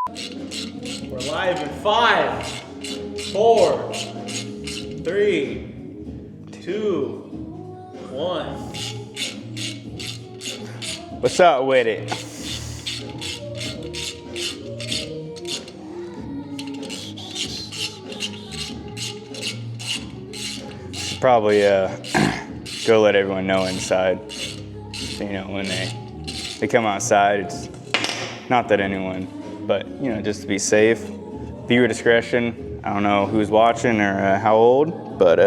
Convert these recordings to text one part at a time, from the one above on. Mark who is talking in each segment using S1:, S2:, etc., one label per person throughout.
S1: We're live in 5, 4, 3, 2, 1.
S2: What's up with it? Probably go let everyone know inside. So, you know, when they come outside, it's not that anyone, but you know, just to be safe. Viewer discretion. I don't know who's watching or how old, but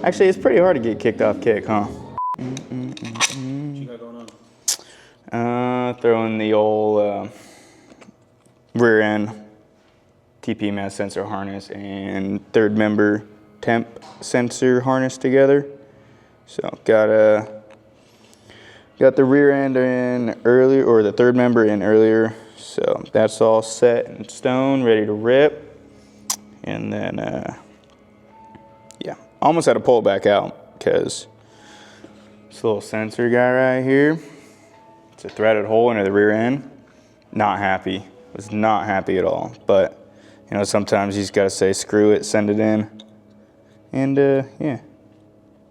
S2: actually, it's pretty hard to get kicked off kick, huh?
S1: What you got going on?
S2: Throwing the old rear end TPMS sensor harness and third member temp sensor harness together. So got the rear end in earlier, or the third member in earlier. So that's all set in stone, ready to rip. And then yeah, almost had to pull it back out because this little sensor guy right here, it's a threaded hole into the rear end. Not happy, was not happy at all. But you know, sometimes you just gotta say, screw it, send it in. And yeah,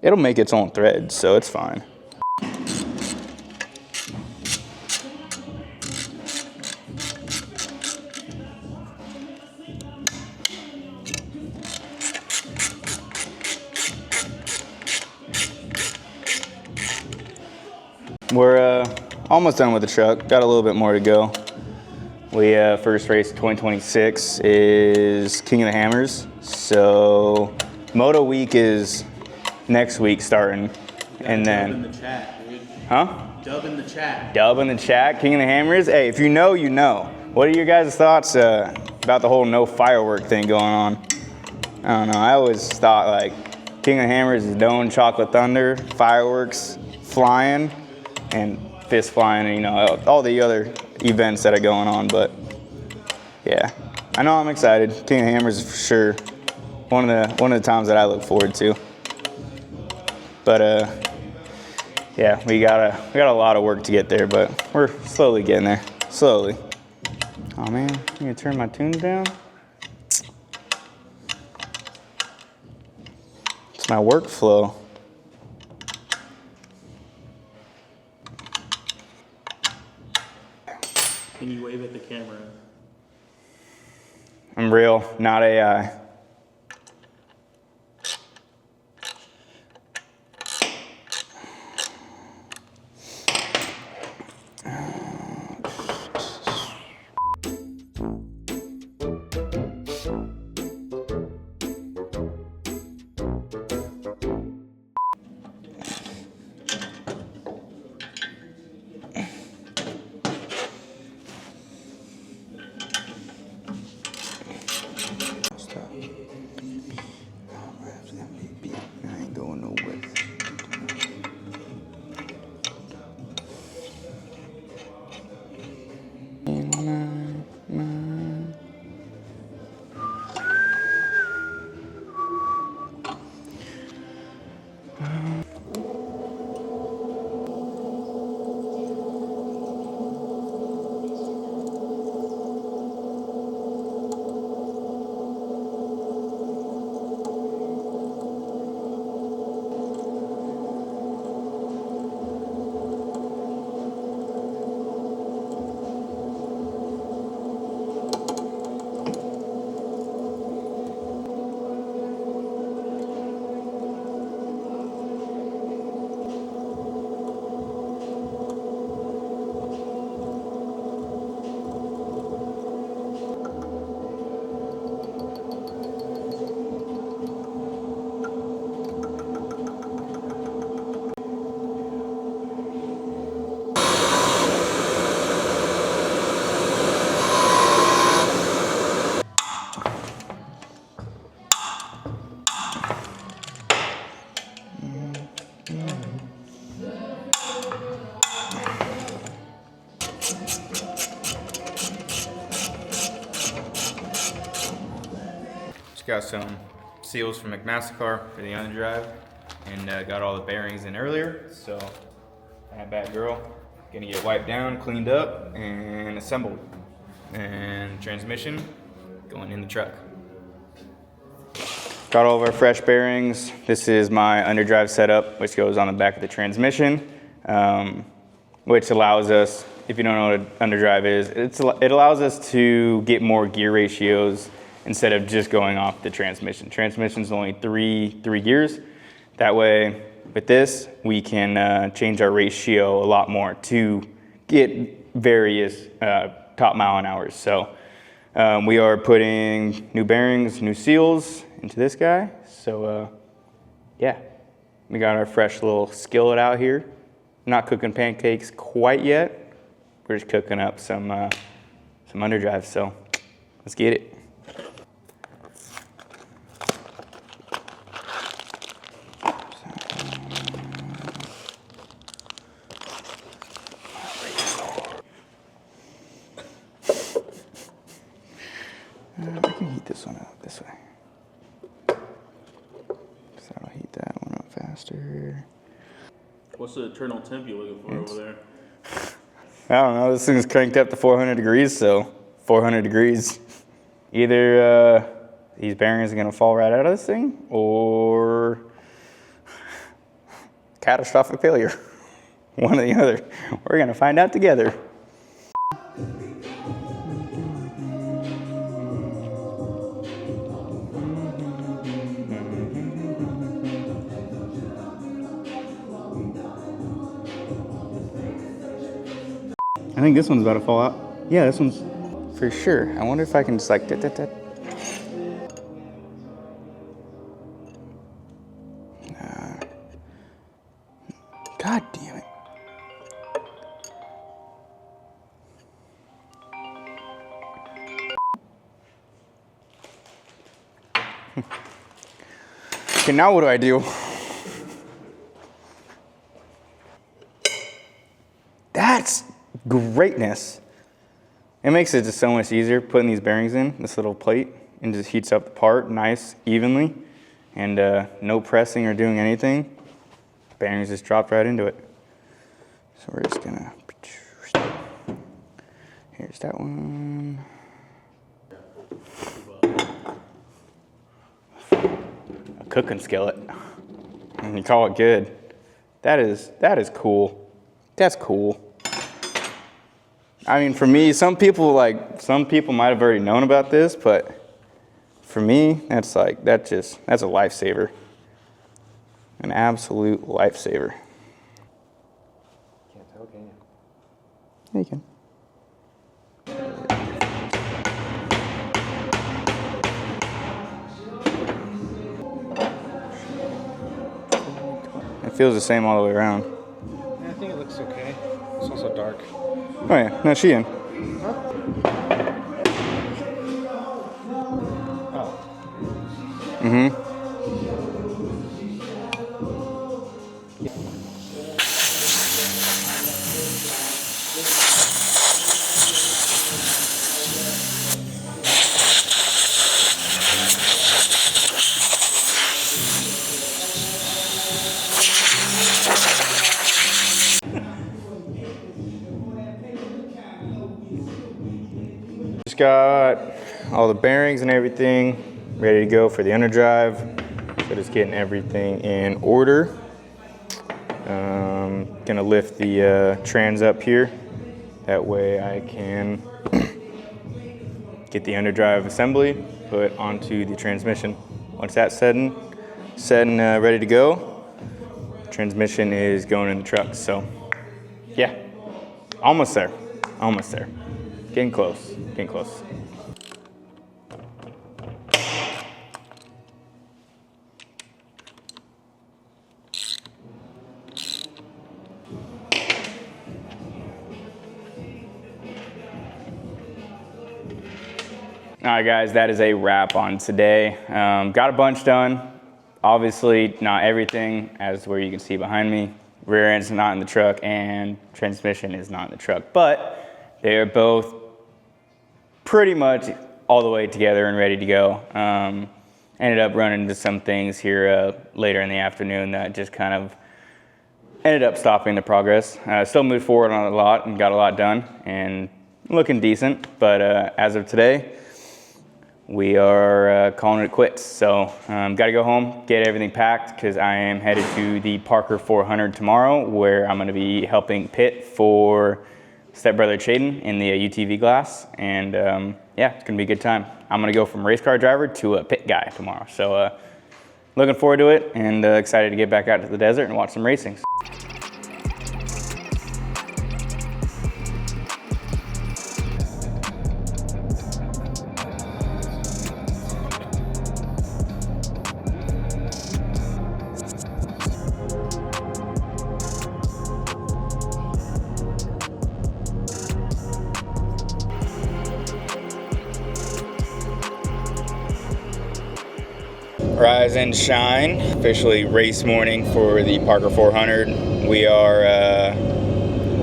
S2: it'll make its own thread, so it's fine. We're almost done with the truck, got a little bit more to go. We first race 2026 is King of the Hammers. So Moto Week is next week starting. And then
S1: Dub in the chat, dude.
S2: Huh?
S1: Dub in the chat.
S2: Dub in the chat, King of the Hammers. Hey, if you know, you know. What are your guys' thoughts about the whole no firework thing going on? I don't know, I always thought like King of the Hammers is known chocolate thunder, fireworks flying, and fist flying, you know, all the other events that are going on. But yeah, I know I'm excited. King of the Hammers is for sure one of the times that I look forward to. But yeah, we got a lot of work to get there, but we're slowly getting there, slowly. Oh man, you gonna turn my tunes down? It's my workflow.
S1: Can you wave at the camera?
S2: I'm real, not AI. Got some seals from McMastercar for the underdrive, and got all the bearings in earlier, so that bad girl. Gonna get wiped down, cleaned up, and assembled. And transmission going in the truck. Got all of our fresh bearings. This is my underdrive setup, which goes on the back of the transmission, which allows us, if you don't know what an underdrive is, it allows us to get more gear ratios instead of just going off the transmission. Transmission's only three gears. That way, with this, we can change our ratio a lot more to get various top mile an hours. So we are putting new bearings, new seals into this guy. So yeah, we got our fresh little skillet out here. Not cooking pancakes quite yet. We're just cooking up some underdrive. So let's get it. I can heat this one up this way. So I'll heat that one up faster.
S1: What's the eternal temp you're looking for over there?
S2: I don't know. This thing's cranked up to 400 degrees, so 400 degrees. Either these bearings are going to fall right out of this thing, or catastrophic failure. One or the other. We're going to find out together. I think this one's about to fall out. Yeah, this one's for sure. I wonder if I can just like God damn it. Okay, now what do I do? That's greatness. It makes it just so much easier putting these bearings in this little plate, and just heats up the part nice evenly, and no pressing or doing anything. Bearings just dropped right into it. So we're just gonna, here's that one. A cooking skillet, and you call it good. That is cool. That's cool. I mean, for me, some people might have already known about this, but for me, that's a lifesaver. An absolute lifesaver.
S3: Can't tell, can you?
S2: Yeah, you can. It feels the same all the way around.
S3: Yeah, I think it looks okay. It's also dark.
S2: Oh yeah, no, she in.
S3: Huh? Oh.
S2: Mm-hmm. Just got all the bearings and everything ready to go for the underdrive. So just getting everything in order. Gonna lift the trans up here. That way I can get the underdrive assembly put onto the transmission. Once that's setting, ready to go, transmission is going in the truck. So yeah, almost there, getting close. All right, guys, that is a wrap on today. Got a bunch done. Obviously, not everything, as where you can see behind me. Rear end's not in the truck and transmission is not in the truck, but they are both pretty much all the way together and ready to go. Ended up running into some things here later in the afternoon that just kind of ended up stopping the progress. Still moved forward on a lot and got a lot done and looking decent. But as of today, we are calling it quits. So got to go home, get everything packed because I am headed to the Parker 400 tomorrow, where I'm going to be helping pit for stepbrother Chaden in the UTV class. And yeah, it's going to be a good time. I'm going to go from race car driver to a pit guy tomorrow. So looking forward to it and excited to get back out to the desert and watch some racing. Rise and shine, officially race morning for the Parker 400. We are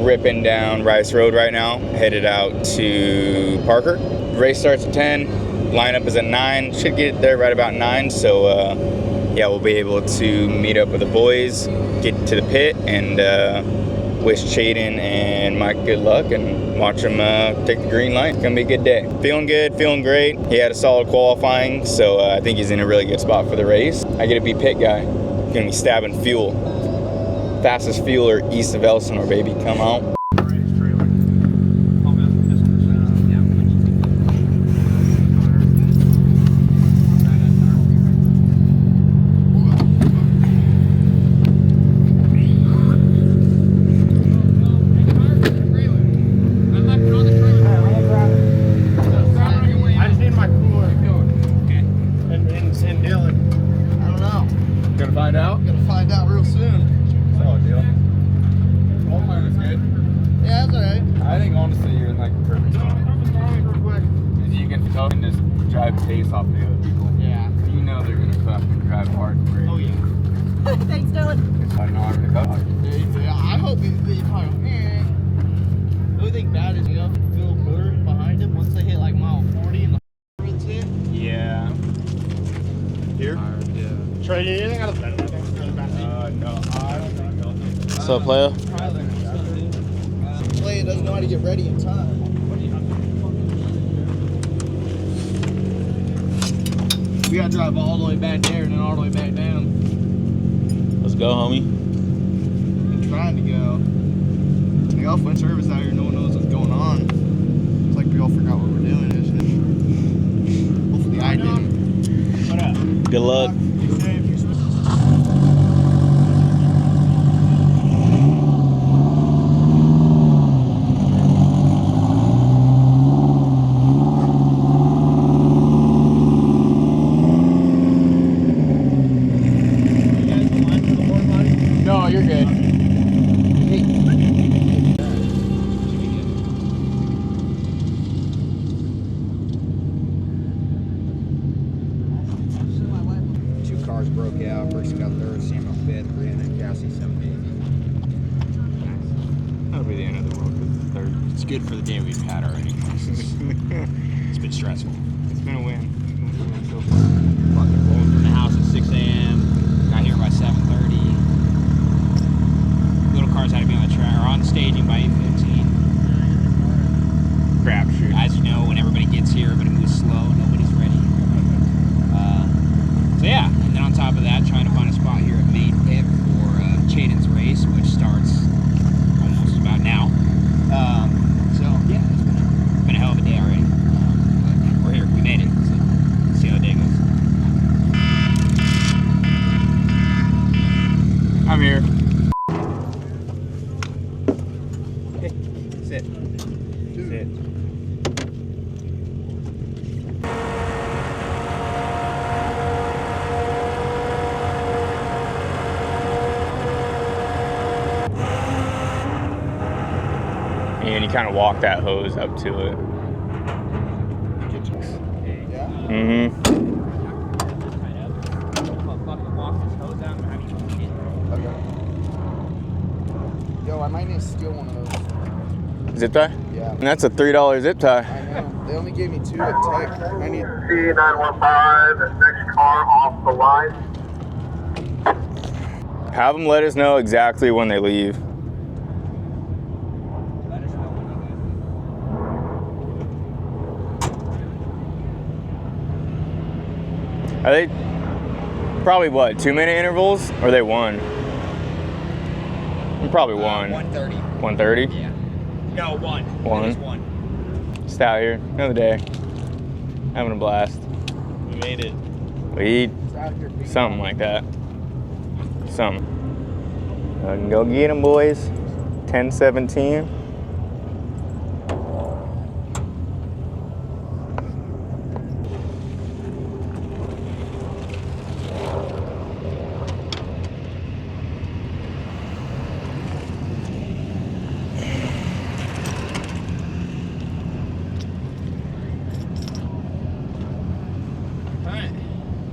S2: ripping down Rice Road right now, headed out to Parker. Race starts at 10, lineup is at 9, should get there right about 9, so yeah, we'll be able to meet up with the boys, get to the pit, and wish Chaden and Mike good luck and watch them take the green light. It's gonna be a good day. Feeling good, feeling great. He had a solid qualifying, so I think he's in a really good spot for the race. I get to be pit guy. Gonna be stabbing fuel. Fastest fueler east of Elsinore, baby. Come on.
S3: Trey, you anything out of bed?
S1: No, I don't think so.
S3: What's up, player?
S4: Player doesn't know how to get ready in time. We gotta drive all the way back there and then all the way back down.
S1: Let's go, homie.
S4: I'm trying to go. The off-wind service out here, no one knows what's going on. It's like we all forgot what we're doing, isn't it? Hopefully I didn't.
S1: What up?
S3: Good luck.
S4: No, you're good.
S5: Two cars broke out. First got third, Samuel fifth, Brianna and Cassie 7th.
S2: That'll be the end of the world because it's third.
S5: It's good for the day we've had already. It's been stressful.
S2: It's been a win. So
S5: Fucking rolled from the house at 6 a.m. Got here by 7:30. Little cars had to be on the track or on staging by 8:15.
S2: crapshoot.
S5: As you know, when everybody gets here, everybody moves slow. Nobody's ready. So yeah, and then on top of that, trying to find a spot here at main pit for Chaden's race, which starts almost about now. So yeah, it's been a hell of a day already. But we're here. We made it. So let's see how the day goes.
S2: I'm here.
S5: Sit. Sit.
S2: And you kind of walk that hose up to it. Mm-hmm.
S4: Yo, I might need to steal one of those.
S2: Zip tie?
S4: Yeah.
S2: And that's a $3 zip tie.
S4: I know. They only gave me 2 at Tech. I need.
S6: C915, next car off the line.
S2: Have them let us know exactly when they leave.
S5: Let us know when you guys leave.
S2: Are they probably what, 2-minute intervals? Or are they one? Probably one.
S5: 1:30.
S2: 1:30?
S5: Yeah. No, one.
S2: One?
S5: It is one.
S2: Just out here, another day. Having a blast.
S1: We made it.
S2: We something like that. Something. I can go get them, boys. 10:17.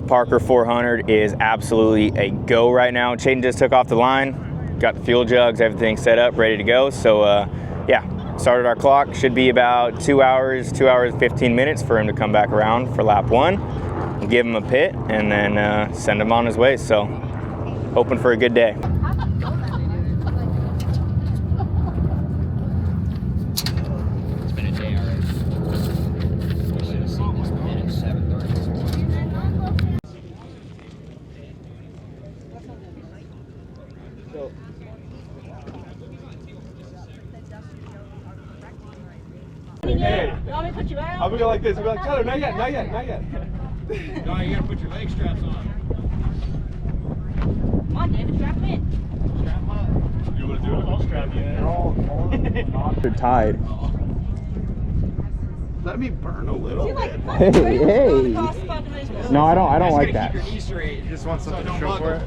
S2: Parker 400 is absolutely a go right now. Chaden just took off the line, got the fuel jugs, everything set up, ready to go. So yeah, started our clock. Should be about 2 hours 15 minutes for him to come back around for lap 1. We'll give him a pit and then send him on his way. So hoping for a good day.
S5: It's been a day already. We should have seen this pit at 7:30.
S1: I'll be like this. I'll be like, Tyler, not yet.
S5: No, you gotta put your leg straps on.
S6: Come on, David, strap him in.
S1: You want to do it? I'll strap you in.
S2: They're tied.
S4: Let me burn a little bit.
S2: Hey. No, I don't like that.
S5: Keep your knees straight.
S3: You just want something
S5: So
S3: to
S5: don't
S3: show for it?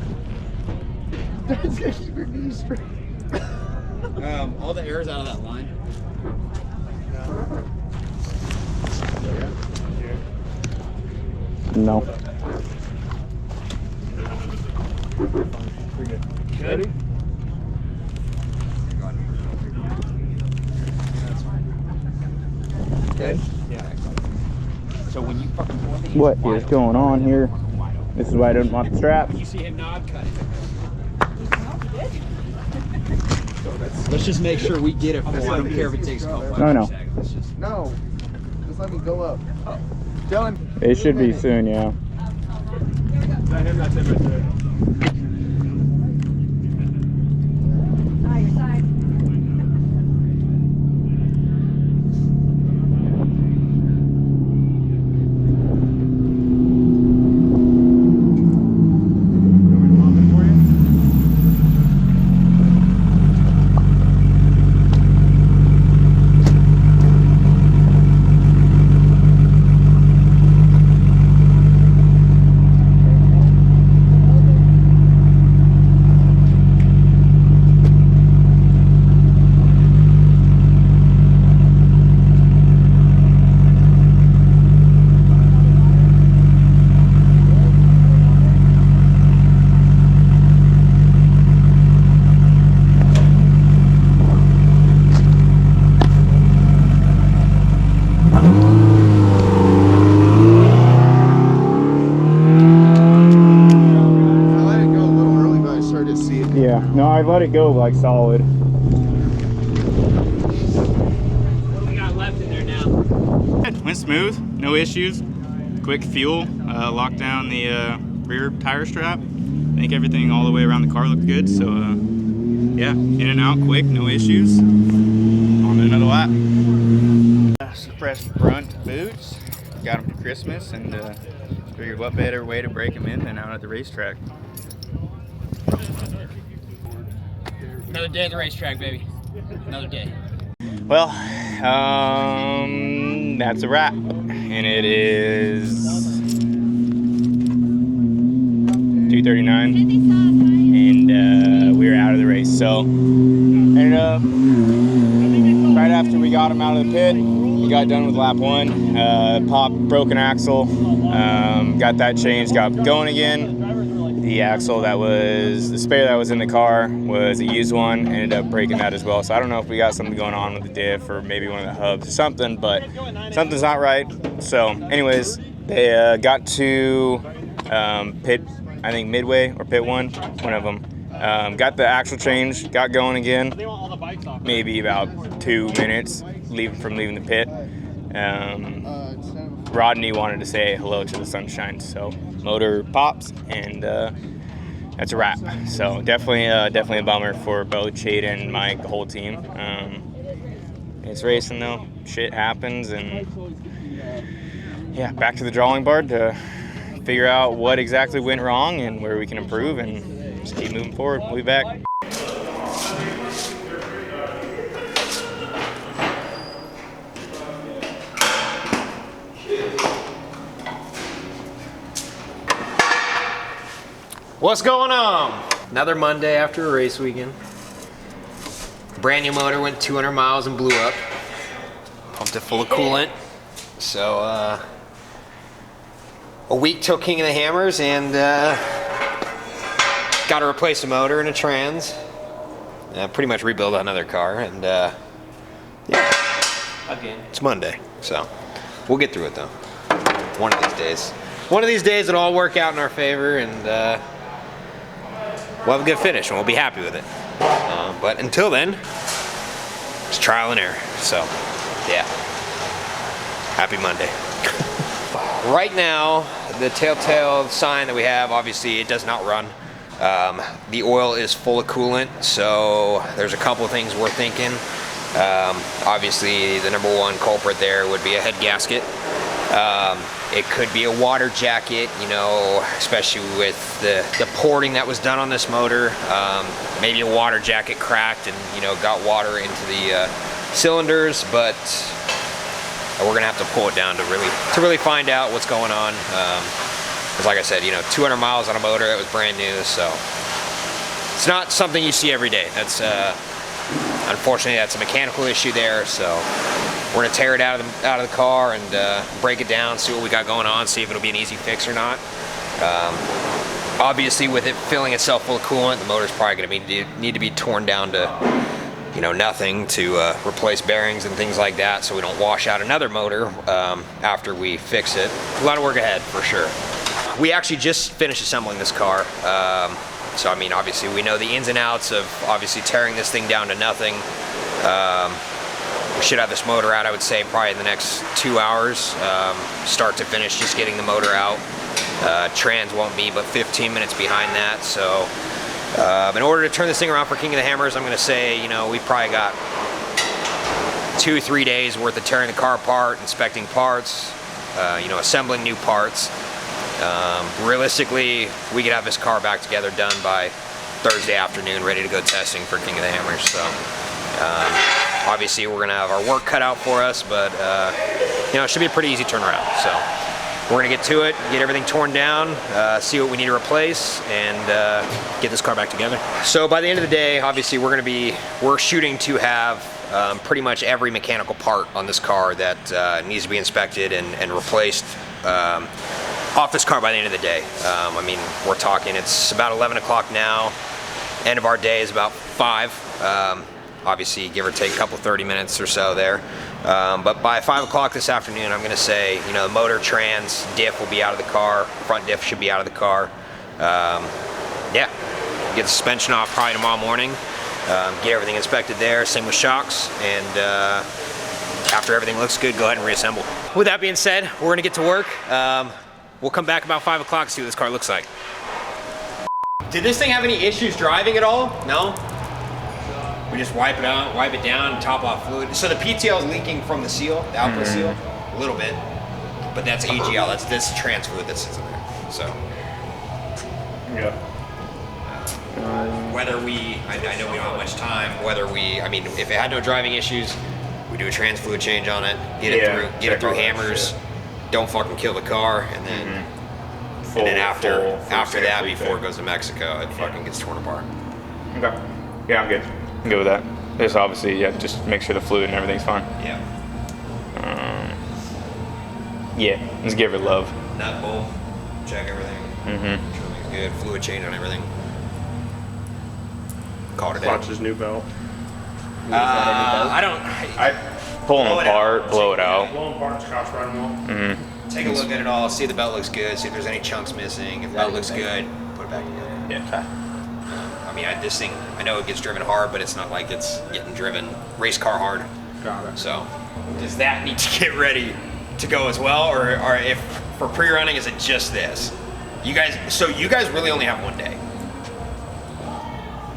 S4: That's gonna keep your knees straight.
S5: All the air's out of that line.
S2: No.
S3: Ready? Good? Yeah.
S5: So when you fucking go in the
S2: What is going on here? This is why I don't want the strap.
S5: You see him nod, cut it. Let's just make sure we get it for. I don't care if it takes a couple
S2: No, no.
S5: extra seconds. Let's just.
S4: No. Just let me go up. Tell him.
S2: It should be soon, yeah.
S1: That's him right there.
S6: Your side.
S2: Yeah, no, I let it go like solid.
S5: What do we got left in there now?
S2: Went smooth, no issues. Quick fuel, locked down the rear tire strap. I think everything all the way around the car looked good. So yeah, in and out quick, no issues. On to another lap. Suppressed front boots, got them for Christmas, and figured what better way to break them in than out at the racetrack.
S5: Another day at the racetrack, baby. Another day.
S2: Well, that's a wrap, and it is 2:39, and we were out of the race. So, ended up right after we got him out of the pit, we got done with lap 1. Popped broken axle, got that changed, got going again. The axle that was, the spare that was in the car was a used one, ended up breaking that as well. So I don't know if we got something going on with the diff or maybe one of the hubs or something, but something's not right. So anyways, they got to pit, I think midway or pit 1, one of them, Got the axle change, got going again. Maybe about 2 minutes from leaving the pit. Rodney wanted to say hello to the sunshine, so motor pops, and that's a wrap. So definitely a bummer for both Chaden, Mike, the whole team. It's racing though, shit happens, and yeah, back to the drawing board to figure out what exactly went wrong and where we can improve, and just keep moving forward. We'll be back.
S6: What's going on? Another Monday after a race weekend. Brand new motor, went 200 miles and blew up. Pumped it full of coolant. So, a week till King of the Hammers, and got to replace the motor and a trans. Pretty much rebuild another car, and yeah, again, it's Monday, so we'll get through it though. One of these days. One of these days it'll all work out in our favor, and we'll have a good finish, and we'll be happy with it. But until then, it's trial and error. So, yeah. Happy Monday. Right now, the telltale sign that we have, obviously, it does not run. The oil is full of coolant, so there's a couple of things we're thinking. Obviously, the number one culprit there would be a head gasket. It could be a water jacket, you know, especially with the porting that was done on this motor. Maybe a water jacket cracked and, you know, got water into the cylinders, but we're gonna have to pull it down to really find out what's going on. Because like I said, you know, 200 miles on a motor that was brand new, so it's not something you see every day. That's unfortunately, that's a mechanical issue there, so we're gonna tear it out of the car and break it down, see what we got going on, see if it'll be an easy fix or not. Obviously, with it filling itself full of coolant, the motor's probably gonna need to be torn down to, you know, nothing to replace bearings and things like that, so we don't wash out another motor after we fix it. A lot of work ahead for sure. We actually just finished assembling this car. So I mean, obviously we know the ins and outs of obviously tearing this thing down to nothing. We should have this motor out, I would say, probably in the next 2 hours, start to finish, just getting the motor out. Trans won't be but 15 minutes behind that. So in order to turn this thing around for King of the Hammers, I'm gonna say, you know, we've probably got 2-3 days worth of tearing the car apart, inspecting parts, you know, assembling new parts. Realistically, we could have this car back together done by Thursday afternoon, ready to go testing for King of the Hammers. So obviously we're gonna have our work cut out for us, but you know, it should be a pretty easy turnaround. So we're gonna get to it, get everything torn down, see what we need to replace, and get this car back together. So by the end of the day, obviously we're shooting to have pretty much every mechanical part on this car that needs to be inspected and replaced off this car by the end of the day. I mean, we're talking, it's about 11 o'clock now. End of our day is about 5. Obviously, give or take a couple 30 minutes or so there. But by 5 o'clock this afternoon, I'm gonna say, you know, motor, trans, diff will be out of the car. Front diff should be out of the car. Yeah, get the suspension off probably tomorrow morning. Get everything inspected there, same with shocks, and after everything looks good, go ahead and reassemble. With that being said, we're gonna get to work. We'll come back about 5 o'clock, see what this car looks like. Did this thing have any issues driving at all? No? We just wipe it out, wipe it down, top off fluid. So the PTL is leaking from the seal, the output seal, a little bit, but that's AGL, that's this trans fluid that sits in there, so.
S2: Yeah.
S6: Whether I know we don't have much time, I mean, if it had no driving issues, we do a trans fluid change on it, get it through Hammers, don't fucking kill the car, and then after that, before it goes to Mexico, it fucking gets torn apart.
S2: Okay. Yeah, I'm good. I'm good with that. Just obviously, yeah, just make sure the fluid and everything's fine.
S6: Yeah.
S2: Yeah, just give her love.
S6: Nut bolt, check everything. Everything's good. Fluid change on everything. Call it a day.
S1: Watch his new belt.
S2: Pull them apart, blow it out.
S1: Blow them apart, scotch right them off.
S6: Take a look at it all, see if the belt looks good, see if there's any chunks missing. If the belt looks good, put it back together.
S2: Yeah.
S6: mean, this thing, I know it gets driven hard, but it's not like it's getting driven race car hard.
S1: Got it.
S6: So, does that need to get ready to go as well, or if for pre-running, is it just this? You guys really only have one day.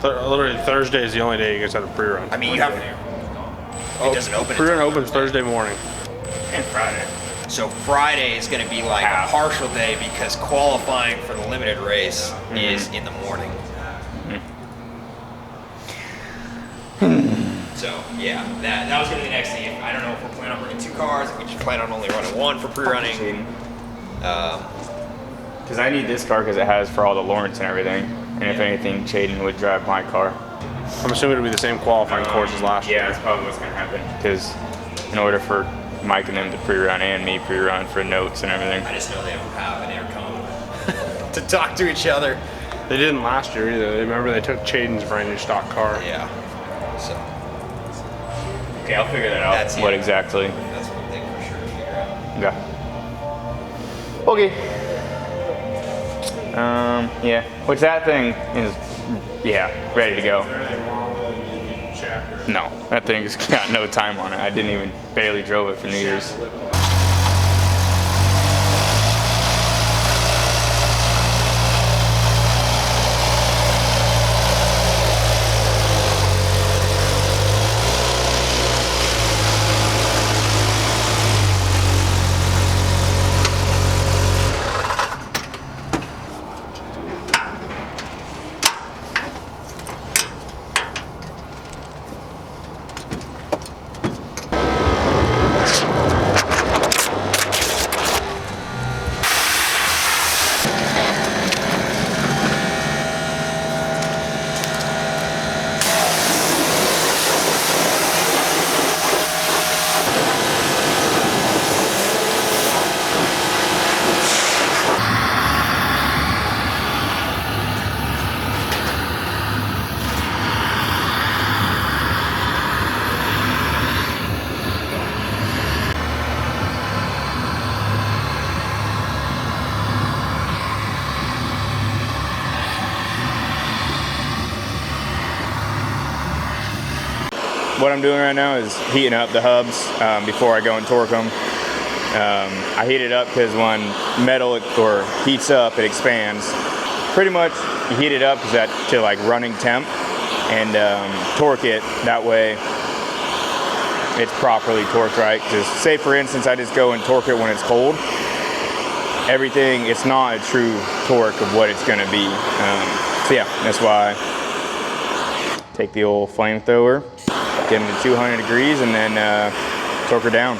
S1: Literally Thursday is the only day you guys have a pre-run.
S6: I mean, you have. It doesn't open.
S1: Pre-run
S6: until
S1: opens Thursday morning.
S2: And Friday.
S6: So Friday is going to be like a partial day because qualifying for the limited race is in the morning. So yeah, that was going to be the next thing. I don't know if we're planning on bringing 2 cars, if we just plan on only running 1 for pre-running.
S2: Because I need this car because it has for all the Lawrence and everything. And if anything, Chaden would drive my car.
S1: I'm assuming it'll be the same qualifying course as last year.
S2: Yeah, that's probably what's going to happen. Because in order for Mike and them to pre-run and me pre-run for notes and everything.
S6: I just know they don't have an intercom to talk to each other.
S1: They didn't last year either. Remember they took Chaden's brand new stock car.
S6: Yeah. So
S2: Okay, I'll figure that out. What exactly?
S6: That's one thing for sure to figure out.
S2: Okay. Yeah. Which that thing is, ready to go. No, that thing's got no time on it. I didn't even barely drove it for New Year's. What I'm doing right now is heating up the hubs before I go and torque them. I heat it up because when metal heats up, it expands. Pretty much you heat it up to like running temp and torque it. That way it's properly torqued right. Just say for instance, I just go and torque it when it's cold. Everything, it's not a true torque of what it's gonna be. So yeah, that's why I take the old flamethrower, get them to 200 degrees and then torque her down.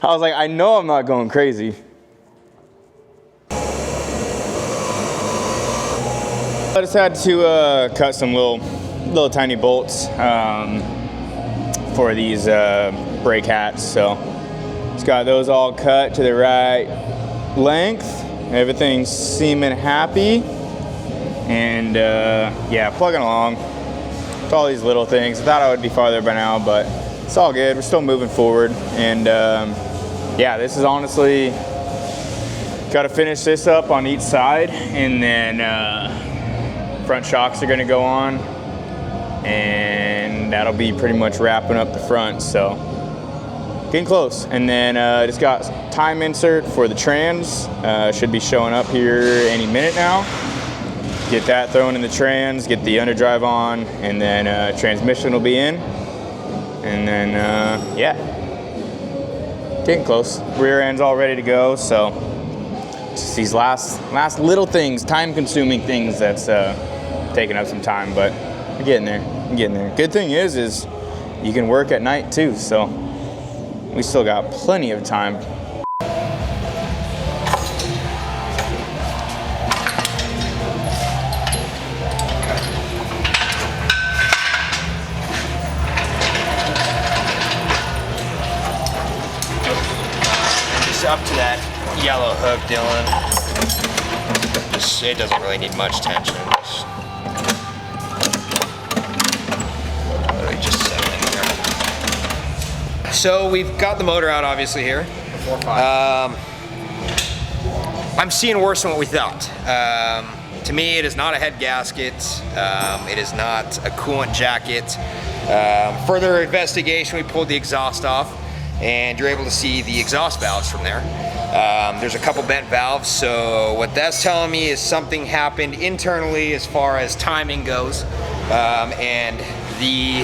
S2: I was like, I know I'm not going crazy. I just had to cut some little tiny bolts for these brake hats. So just got those all cut to the right length. Everything's seeming happy. And yeah, plugging along with all these little things. I thought I would be farther by now, but it's all good. We're still moving forward. And yeah, this is honestly, got to finish this up on each side, and then front shocks are gonna go on, and that'll be pretty much wrapping up the front. So getting close. And then just got time insert for the trans. Should be showing up here any minute now. Get that thrown in the trans, get the underdrive on, and then transmission will be in. And then, yeah, getting close. Rear end's all ready to go, so just these last little things, time-consuming things that's taking up some time, but I'm getting there. I'm getting there. Good thing is you can work at night too, so we still got plenty of time.
S6: Up to that yellow hook, Dylan. It doesn't really need much tension. Just set it in there. So we've got the motor out, obviously, here. I'm seeing worse than what we thought. To me, it is not a head gasket. It is not a coolant jacket. Further investigation, we pulled the exhaust off, and you're able to see the exhaust valves from there. There's a couple bent valves, so what that's telling me is something happened internally as far as timing goes, and the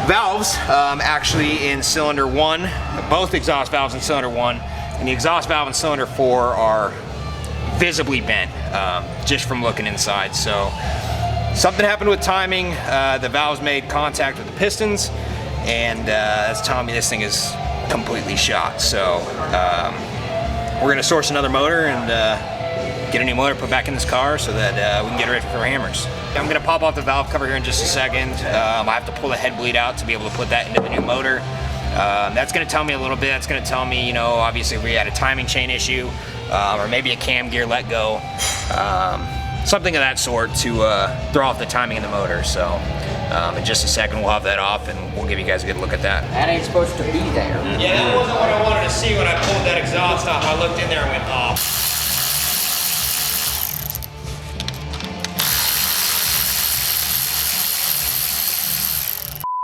S6: valves actually in cylinder 1, both exhaust valves in cylinder 1 and the exhaust valve in cylinder 4 are visibly bent just from looking inside. So something happened with timing. The valves made contact with the pistons, and that's telling me this thing is completely shot. So we're gonna source another motor and get a new motor put back in this car so that we can get it ready for our hammers. I'm gonna pop off the valve cover here in just a second. I have to pull the head bleed out to be able to put that into the new motor. That's gonna tell me a little bit. That's gonna tell me, you know, obviously we had a timing chain issue, or maybe a cam gear let go. Something of that sort to throw off the timing in the motor. So in just a second we'll have that off and we'll give you guys a good look at that.
S5: That ain't supposed to be there.
S6: Yeah, that wasn't what I wanted to see when I pulled that exhaust off. I looked in there and went, oh.